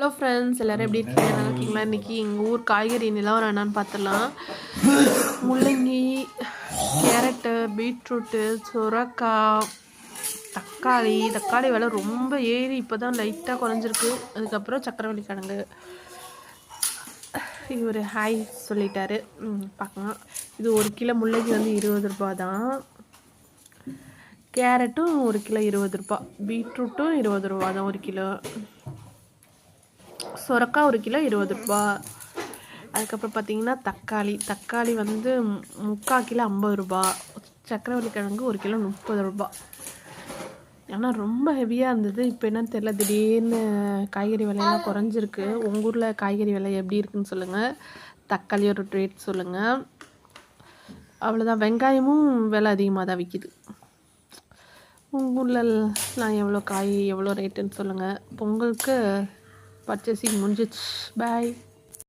Hello friends, எல்லோரும் எப்படி இருக்கீங்க? நல்லா இருக்கீங்களா? இன்றைக்கி எங்கள் ஊர் காய்கறி நிலவரம் என்னென்னு பார்த்துடலாம். முள்ளங்கி, கேரட்டு, பீட்ரூட்டு, சுரக்காய், தக்காளி விலை ரொம்ப ஏறி இப்போ தான் லைட்டாக குறைஞ்சிருக்கு. அதுக்கப்புறம் சக்கரவள்ளி கிழங்கு. இவர் ஹாய் சொல்லிட்டாரு. பார்க்கலாம். இது 1 கிலோ முள்ளங்கி வந்து 20 ரூபா தான். கேரட்டும் 1 கிலோ 20 ரூபா. பீட்ரூட்டும் 20 ரூபா தான் 1 கிலோ. சுரக்காய் 1 கிலோ 20 ரூபா. அதுக்கப்புறம் பார்த்தீங்கன்னா தக்காளி வந்து 3/4 கிலோ 50 ரூபா. சக்கரவள்ளி கிழங்கு 1 கிலோ 30 ரூபா. ஆனால் ரொம்ப ஹெவியாக இருந்தது. இப்போ என்னன்னு தெரியல, திடீர்னு காய்கறி விலையெல்லாம் குறைஞ்சிருக்கு. உங்கள் ஊரில் காய்கறி விலை எப்படி இருக்குன்னு சொல்லுங்கள். தக்காளியோட ரேட் சொல்லுங்கள். அவ்வளோதான். வெங்காயமும் விலை அதிகமாக தான் விற்கிது. உங்கள் ஊர்லலாம் எவ்வளோ ரேட்டுன்னு சொல்லுங்கள். பொங்கலுக்கு பர்ச்சேசிங் முடிஞ்சிச்சு. பாய்.